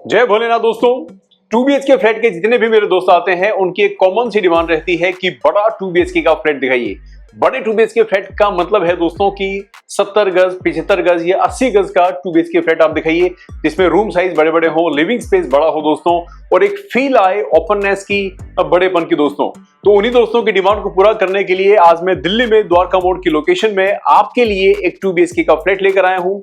जय भोलेनाथ दोस्तों। 2 BHK flat के जितने भी मेरे दोस्त आते हैं उनकी एक कॉमन सी डिमांड रहती है कि बड़ा 2 BHK का फ्लैट दिखाइए। बड़े 2 BHK फ्लैट का मतलब है दोस्तों कि 70 गज, 75 गज या 80 गज का 2 BHK फ्लैट आप दिखाइए, जिसमें रूम साइज बड़े बड़े हो, लिविंग स्पेस बड़ा हो दोस्तों, और एक फील आए ओपननेस की, बड़ेपन की दोस्तों। तो उन्हीं दोस्तों की डिमांड को पूरा करने के लिए आज मैं दिल्ली में द्वारका मोड़ की लोकेशन में आपके लिए एक 2 BHK का फ्लैट लेकर आया हूं।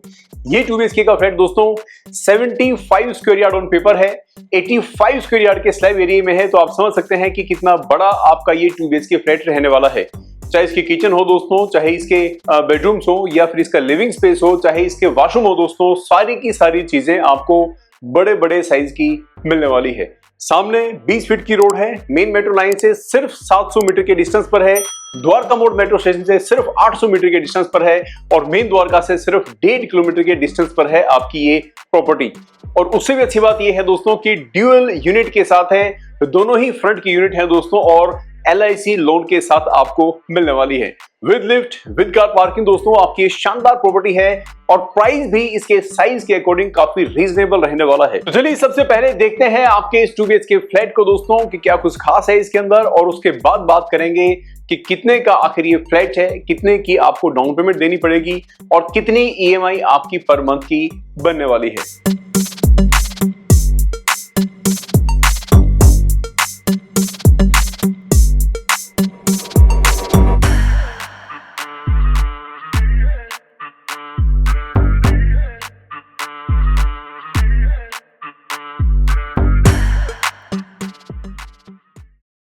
ये 2 BHK का फ्लैट दोस्तों 75 स्क्वायर यार्ड ऑन पेपर है, 85 स्क्वायर यार्ड के स्लैब एरिया में है। तो आप समझ सकते हैं कि कितना बड़ा आपका ये 2 BHK फ्लैट रहने वाला है। चाहे इसकी किचन हो दोस्तों, चाहे इसके बेडरूम्स हो, या फिर इसका लिविंग स्पेस हो, चाहे इसके वॉशरूम हो दोस्तों, सारी की सारी चीजें आपको बड़े बड़े साइज की मिलने वाली है। सामने 20 फीट की रोड है, मेन मेट्रो लाइन से सिर्फ 700 मीटर के डिस्टेंस पर है, द्वारका मोड़ मेट्रो स्टेशन से सिर्फ 800 मीटर के डिस्टेंस पर है, और मेन द्वारका से सिर्फ 1.5 किलोमीटर के डिस्टेंस पर है आपकी ये प्रॉपर्टी। और उससे भी अच्छी बात ये है दोस्तों कि ड्यूअल यूनिट के साथ है, दोनों ही फ्रंट की यूनिट है दोस्तों, और LIC लोन के साथ आपको मिलने वाली है, with lift, with car parking दोस्तों। आपकी शानदार प्रॉपर्टी है और प्राइस भी इसके साइज के अकॉर्डिंग काफी रीजनेबल रहने वाला है। तो चलिए सबसे पहले देखते हैं आपके इस 2 BHK फ्लैट को दोस्तों कि क्या कुछ खास है इसके अंदर, और उसके बाद बात करेंगे कि कितने का आखिर ये फ्लैट है, कितने की आपको डाउन पेमेंट देनी पड़ेगी, और कितनी EMI आपकी पर मंथ की बनने वाली है।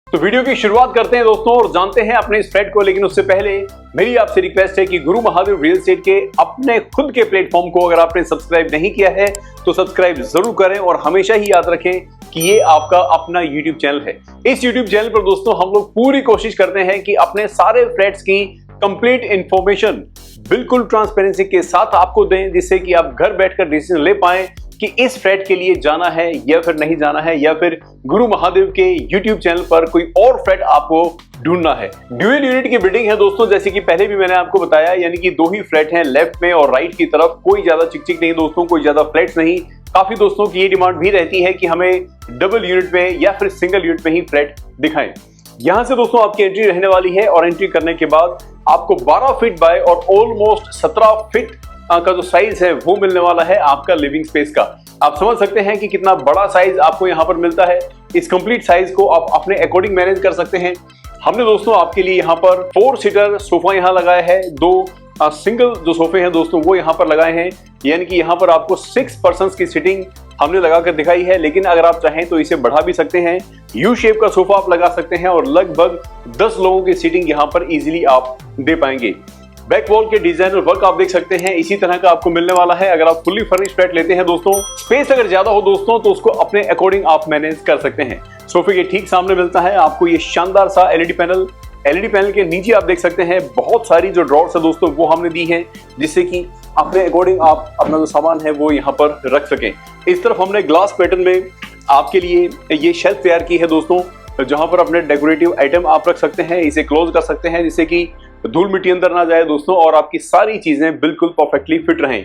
तो वीडियो की शुरुआत करते हैं दोस्तों और जानते हैं अपने इस फ्लैट को। लेकिन उससे पहले मेरी आपसे रिक्वेस्ट है कि गुरु महादेव रियल एस्टेट के अपने खुद के प्लेटफॉर्म को अगर आपने सब्सक्राइब नहीं किया है तो सब्सक्राइब जरूर करें, और हमेशा ही याद रखें कि ये आपका अपना YouTube चैनल है। इस YouTube चैनल पर दोस्तों हम लोग पूरी कोशिश करते हैं कि अपने सारे फ्लैट्स की कंप्लीट इंफॉर्मेशन बिल्कुल ट्रांसपेरेंसी के साथ आपको दें, जिससे कि आप घर बैठकर डिसीजन ले पाएं कि इस फ्लैट के लिए जाना है या फिर नहीं जाना है, या फिर गुरु महादेव के YouTube चैनल पर कोई और फ्लैट आपको ढूंढना है। ड्यूअल यूनिट की बिल्डिंग है दोस्तों, जैसे कि पहले भी मैंने आपको बताया, यानी कि 2 ही फ्लैट हैं, लेफ्ट में और राइट की तरफ। कोई ज्यादा चिकचिक नहीं दोस्तों, कोई ज्यादा फ्लैट्स नहीं। काफी दोस्तों की ये डिमांड भी रहती है कि हमें डबल यूनिट में या फिर सिंगल यूनिट में ही फ्लैट दिखाएं। यहां से दोस्तों आपकी एंट्री रहने वाली है, और एंट्री करने के बाद आपको 12 फीट बाय और ऑलमोस्ट 17 फीट का जो साइज है वो मिलने वाला है आपका लिविंग स्पेस का। आप समझ सकते हैं कि कितना बड़ा साइज आपको यहाँ पर मिलता है। इस कंप्लीट साइज को आप अपने अकॉर्डिंग मैनेज कर सकते हैं। हमने दोस्तों आपके लिए यहाँ पर 4 सीटर सोफा यहाँ लगाया है, 2 सिंगल जो सोफे हैं दोस्तों वो यहाँ पर लगाए हैं, यानी कि यहाँ पर आपको 6 पर्सन्स की सीटिंग हमने लगाकर दिखाई है। लेकिन अगर आप चाहें तो इसे बढ़ा भी सकते हैं, यू शेप का सोफा आप लगा सकते हैं, और लगभग 10 लोगों की सीटिंग यहाँ पर इजीली आप दे पाएंगे। बैक वॉल के डिजाइन और वर्क आप देख सकते हैं, इसी तरह का आपको मिलने वाला है। अगर आप फुल्ली फर्निश्ड फ्लैट लेते हैं दोस्तों, स्पेस अगर ज्यादा हो दोस्तों तो उसको अपने अकॉर्डिंग आप मैनेज कर सकते हैं। सोफे के ठीक सामने मिलता है आपको ये शानदार सा LED पैनल। LED पैनल के नीचे आप देख सकते हैं बहुत सारी जो ड्रॉर्स है दोस्तों वो हमने दी है, जिससे कि अपने अकॉर्डिंग आप अपना जो सामान है वो यहाँ पर रख सकें। इस तरफ हमने ग्लास पैटर्न में आपके लिए ये शेल्फ तैयार की है दोस्तों, जहां पर अपने डेकोरेटिव आइटम आप रख सकते हैं। इसे क्लोज कर सकते हैं जिससे कि धूल मिट्टी अंदर ना जाए दोस्तों, और आपकी सारी चीजें बिल्कुल परफेक्टली फिट रहें।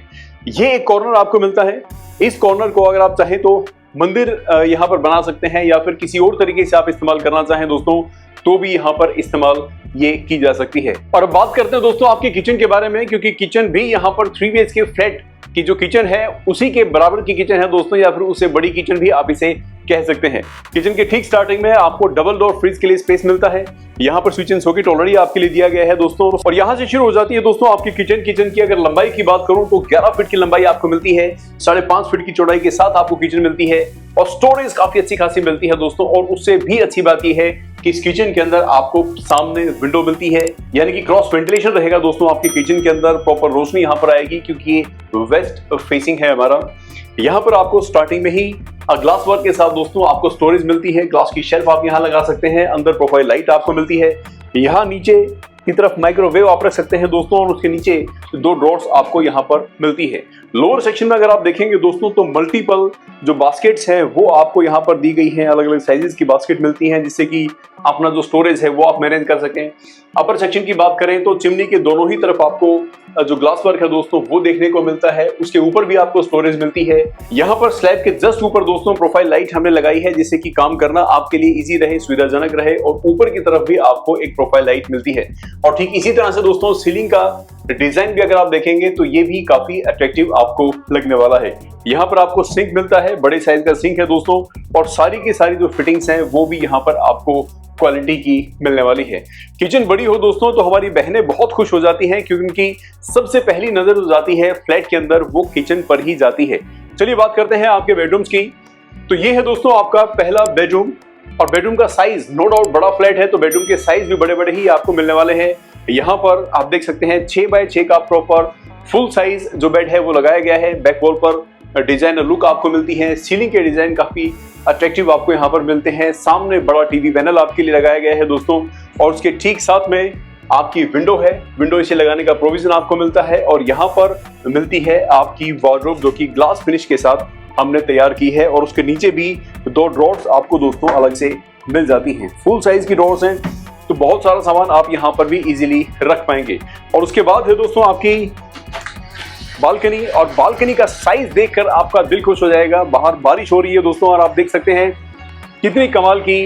ये एक कॉर्नर आपको मिलता है। इस कॉर्नर को अगर आप चाहें तो मंदिर यहाँ पर बना सकते हैं, या फिर किसी और तरीके से आप इस्तेमाल करना चाहें दोस्तों तो भी यहाँ पर इस्तेमाल ये की जा सकती है। और अब बात करते हैं दोस्तों आपके किचन के बारे में, क्योंकि किचन भी यहाँ पर 3 BHK फ्लैट की जो किचन है उसी के बराबर की किचन है दोस्तों, या फिर उससे बड़ी किचन भी आप इसे कह सकते हैं। किचन के ठीक स्टार्टिंग में आपको डबल डोर फ्रिज के लिए स्पेस मिलता है। यहाँ पर स्विच एंड सॉकेट ऑलरेडी आपके लिए दिया गया है दोस्तों, और यहाँ से शुरू हो जाती है दोस्तों आपकी किचन की अगर लंबाई की बात करूं तो 11 फीट की लंबाई आपको मिलती है, 5.5 फीट की चौड़ाई के साथ आपको किचन मिलती है, और स्टोरेज काफी अच्छी खासी मिलती है दोस्तों। और उससे भी अच्छी बात यह है कि इस किचन के अंदर आपको सामने विंडो मिलती है, यानी कि क्रॉस वेंटिलेशन रहेगा दोस्तों आपके किचन के अंदर। प्रॉपर रोशनी यहाँ पर आएगी क्योंकि ये वेस्ट फेसिंग है हमारा। यहाँ पर आपको स्टार्टिंग में ही ग्लास वर्क के साथ दोस्तों आपको स्टोरेज मिलती है। ग्लास की शेल्फ आप यहाँ लगा सकते हैं, अंदर प्रोफाइल लाइट आपको मिलती है। यहाँ नीचे की तरफ माइक्रोवेव आप रख सकते हैं दोस्तों, और उसके नीचे 2 ड्रॉर्स आपको यहाँ पर मिलती है। लोअर सेक्शन में अगर आप देखेंगे दोस्तों तो मल्टीपल जो बास्केट्स हैं वो आपको यहाँ पर दी गई हैं, अलग अलग साइजेस की बास्केट मिलती हैं, जिससे कि अपना जो स्टोरेज है वो आप मैनेज कर सकें। अपर सेक्शन की बात करें तो चिमनी के दोनों ही तरफ आपको जो ग्लास वर्क है दोस्तों वो देखने को मिलता है, उसके ऊपर भी आपको स्टोरेज मिलती है। यहाँ पर स्लैब के जस्ट ऊपर दोस्तों प्रोफाइल लाइट हमने लगाई है जिससे कि काम करना आपके लिए इजी रहे, सुविधाजनक रहे, और ऊपर की तरफ भी आपको एक प्रोफाइल लाइट मिलती है। और ठीक इसी तरह से दोस्तों सीलिंग का डिजाइन भी अगर आप देखेंगे तो ये भी काफी अट्रैक्टिव आपको लगने वाला है। यहाँ पर आपको सिंक मिलता है, बड़े साइज का सिंक है दोस्तों, और सारी की सारी जो फिटिंग्स हैं वो भी यहाँ पर आपको क्वालिटी की मिलने वाली है। किचन बड़ी हो दोस्तों तो हमारी बहनें बहुत खुश हो जाती हैं क्योंकि उनकी सबसे पहली नजर जो जाती है फ्लैट के अंदर वो किचन पर ही जाती है। चलिए बात करते हैं आपके बेडरूम्स की। तो ये है दोस्तों आपका पहला बेडरूम, और बेडरूम का साइज नो डाउट बड़ा फ्लैट है तो बेडरूम के साइज भी बड़े बड़े ही आपको मिलने वाले हैं। यहाँ पर आप देख सकते हैं 6x6 का प्रॉपर फुल साइज जो बेड है वो लगाया गया है। बैक वॉल पर डिजाइनर लुक आपको मिलती है, सीलिंग के डिजाइन काफी अट्रैक्टिव आपको यहाँ पर मिलते हैं। सामने बड़ा टीवी पैनल आपके लिए लगाया गया है दोस्तों, और उसके ठीक साथ में आपकी विंडो है, विंडो इसे लगाने का प्रोविजन आपको मिलता है। और यहाँ पर मिलती है आपकी वार्डरोब जो कि ग्लास फिनिश के साथ हमने तैयार की है, और उसके नीचे भी 2 ड्रॉर्स आपको दोस्तों अलग से मिल जाती हैं। फुल साइज की ड्रॉर्स हैं तो बहुत सारा सामान आप यहाँ पर भी इजीली रख पाएंगे। और उसके बाद है दोस्तों आपकी बालकनी, और बालकनी का साइज देखकर आपका दिल खुश हो जाएगा। बाहर बारिश हो रही है दोस्तों और आप देख सकते हैं कितनी कमाल की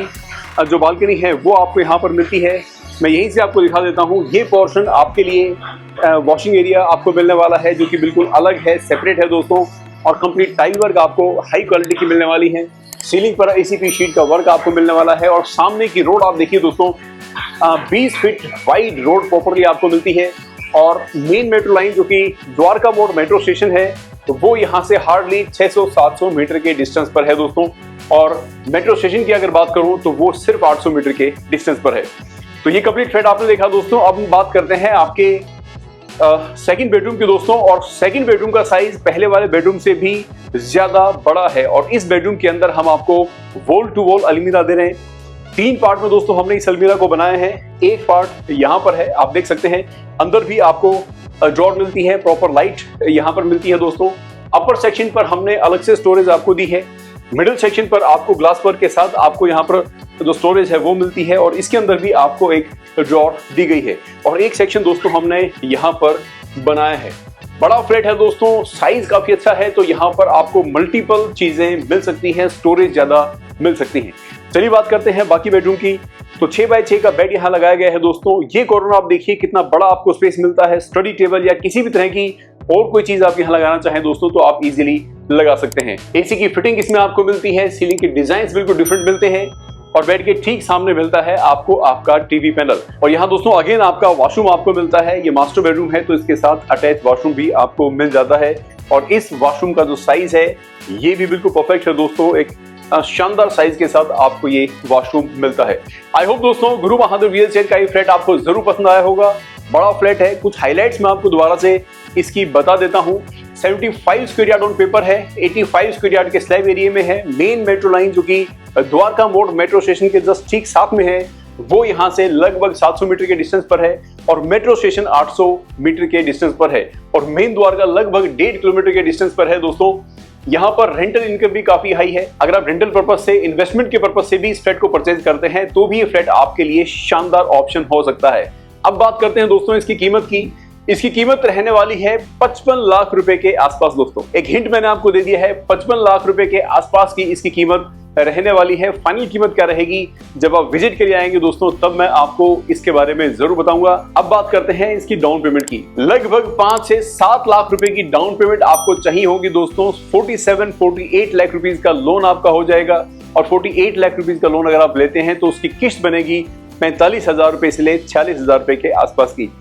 जो बालकनी है वो आपको यहाँ पर मिलती है। मैं यहीं से आपको दिखा देता हूँ, ये पोर्शन आपके लिए वॉशिंग एरिया आपको मिलने वाला है जो कि बिल्कुल अलग है, सेपरेट है दोस्तों, और कंप्लीट टाइल वर्क आपको हाई क्वालिटी की मिलने वाली है। सीलिंग पर ACP शीट का वर्क आपको मिलने वाला है, और सामने की रोड आप देखिए दोस्तों 20 फीट वाइड रोड प्रॉपरली आपको मिलती है। और मेन मेट्रो लाइन जो कि द्वारका मोड़ मेट्रो स्टेशन है तो वो यहाँ से हार्डली 600-700 मीटर के डिस्टेंस पर है दोस्तों, और मेट्रो स्टेशन की अगर बात करूं तो वो सिर्फ 800 मीटर के डिस्टेंस पर है। तो ये कंप्लीट फ्लैट आपने देखा दोस्तों। अब हम बात करते हैं आपके सेकंड बेडरूम की दोस्तों, और सेकंड बेडरूम का साइज पहले वाले बेडरूम से भी ज्यादा बड़ा है। और इस बेडरूम के अंदर हम आपको वॉल टू वॉल अलमीरा दे रहे हैं। 3 पार्ट में दोस्तों हमने इस अलमीरा को बनाया है। एक पार्ट यहाँ पर है, आप देख सकते हैं अंदर भी आपको ड्रॉर मिलती है, प्रॉपर लाइट यहाँ पर मिलती है दोस्तों। अपर सेक्शन पर हमने अलग से स्टोरेज आपको दी है। मिडिल सेक्शन पर आपको ग्लास वर्क के साथ आपको यहाँ पर जो स्टोरेज है वो मिलती है, और इसके अंदर भी आपको एक ड्रॉर दी गई है। और एक सेक्शन दोस्तों हमने यहाँ पर बनाया है। बड़ा फ्लैट है दोस्तों, साइज काफी अच्छा है, तो यहाँ पर आपको मल्टीपल चीजें मिल सकती हैं, स्टोरेज ज्यादा मिल सकती हैं। चलिए बात करते हैं बाकी बेडरूम की। तो 6x6 का बेड यहाँ लगाया गया है दोस्तों। ये कॉर्नर आप देखिए कितना बड़ा आपको स्पेस मिलता है। स्टडी टेबल या किसी भी तरह की और कोई चीज आप यहाँ लगाना चाहें दोस्तों तो आप इजीली लगा सकते हैं। AC की फिटिंग इसमें आपको मिलती है। सीलिंग के डिजाइन बिल्कुल डिफरेंट मिलते हैं, और बेड के ठीक सामने मिलता है आपको आपका टीवी पैनल। और यहाँ दोस्तों अगेन आपका वॉशरूम आपको मिलता है। ये मास्टर बेडरूम है तो इसके साथ अटैच वॉशरूम भी आपको मिल जाता है, और इस वॉशरूम का जो साइज है ये भी बिल्कुल परफेक्ट है दोस्तों। एक शानदार साइज के साथ आपको ये वॉशरूम मिलता है। आई होप दोस्तों गुरु बहादुर रियल एस्टेट का ये फ्लैट आपको जरूर पसंद आया होगा। बड़ा फ्लैट है, कुछ हाइलाइट्स मैं आपको दोबारा से इसकी बता देता हूँ। 75 स्क्वायर यार्ड ऑन पेपर है, 85 स्क्वायर यार्ड के स्लैब एरिया में है। मेन मेट्रो लाइन जो कि द्वारका मोड़ मेट्रो स्टेशन के जस्ट ठीक साथ में है वो यहाँ से लगभग 700 मीटर के डिस्टेंस पर है, और मेट्रो स्टेशन 800 मीटर के डिस्टेंस पर है, और मेन द्वारका लगभग 1.5 किलोमीटर के डिस्टेंस पर है दोस्तों। यहाँ पर रेंटल इनकम भी काफी हाई है। अगर आप रेंटल पर्पस से, इन्वेस्टमेंट के पर्पस से भी इस फ्लैट को परचेज करते हैं तो भी ये फ्लैट आपके लिए शानदार ऑप्शन हो सकता है। अब बात करते हैं दोस्तों इसकी कीमत की। इसकी कीमत रहने वाली है 55 लाख रुपए के आसपास दोस्तों। एक हिंट मैंने आपको दे दिया है, 55 लाख रुपए के आसपास की इसकी कीमत रहने वाली है। फाइनल कीमत क्या रहेगी जब आप विजिट के लिए आएंगे दोस्तों तब मैं आपको इसके बारे में जरूर बताऊंगा। अब बात करते हैं इसकी डाउन पेमेंट की। लगभग 5 से 7 लाख रुपए की डाउन पेमेंट आपको चाहिए होगी दोस्तों। 47-48 लाख रुपीज का लोन आपका हो जाएगा, और 48 लाख रुपीज का लोन अगर आप लेते हैं तो उसकी किस्त बनेगी 45,000 रुपए से ले 46,000 रुपए के आसपास की।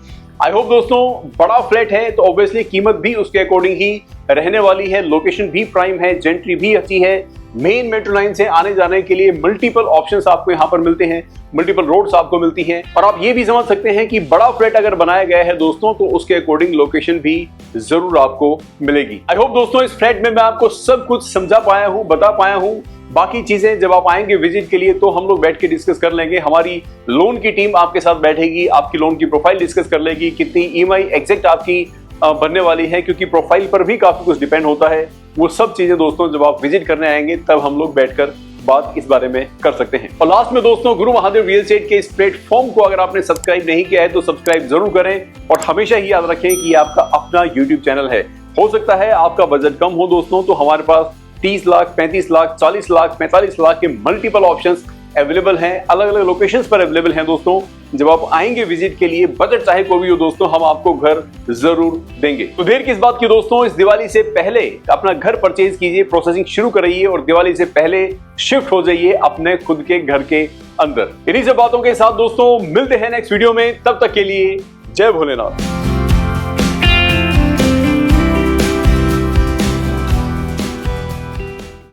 आई होप दोस्तों बड़ा फ्लैट है तो ऑब्वियसली कीमत भी उसके अकॉर्डिंग ही रहने वाली है। लोकेशन भी प्राइम है, जेंट्री भी अच्छी है। मेन मेट्रो लाइन से आने जाने के लिए मल्टीपल ऑप्शंस आपको यहाँ पर मिलते हैं, मल्टीपल रोड्स आपको मिलती हैं। और आप ये भी समझ सकते हैं कि बड़ा फ्लैट अगर बनाया गया है दोस्तों तो उसके अकॉर्डिंग लोकेशन भी जरूर आपको मिलेगी। आई होप दोस्तों इस फ्लैट में मैं आपको सब कुछ समझा पाया हूँ, बता पाया हूँ। बाकी चीजें जब आप आएंगे विजिट के लिए तो हम लोग बैठ के डिस्कस कर लेंगे। हमारी लोन की टीम आपके साथ बैठेगी, आपकी लोन की प्रोफाइल डिस्कस कर लेगी, कितनी EMI एग्जैक्ट आपकी बनने वाली है, क्योंकि प्रोफाइल पर भी काफी कुछ डिपेंड होता है। वो सब चीजें दोस्तों जब आप विजिट करने आएंगे तब हम लोग बैठकर बात इस बारे में कर सकते हैं। और लास्ट में दोस्तों, गुरु महादेव रियल एस्टेट के इस प्लेटफॉर्म को अगर आपने सब्सक्राइब नहीं किया है तो सब्सक्राइब जरूर करें और हमेशा ही याद रखें कि आपका अपना यूट्यूब चैनल है। हो सकता है आपका बजट कम हो दोस्तों, तो हमारे पास 30 लाख, 35 लाख, 40 लाख, 45 लाख के मल्टीपल ऑप्शंस अवेलेबल हैं, अलग अलग लोकेशंस पर अवेलेबल हैं दोस्तों। जब आप आएंगे विजिट के लिए, बजट चाहे कोई भी हो दोस्तों, हम आपको घर जरूर देंगे। तो देर किस बात की दोस्तों, इस दिवाली से पहले अपना घर परचेज कीजिए, प्रोसेसिंग शुरू कराइए और दिवाली से पहले शिफ्ट हो जाइए अपने खुद के घर के अंदर। इन्हीं सब बातों के साथ दोस्तों मिलते हैं नेक्स्ट वीडियो में, तब तक के लिए जय भोलेनाथ।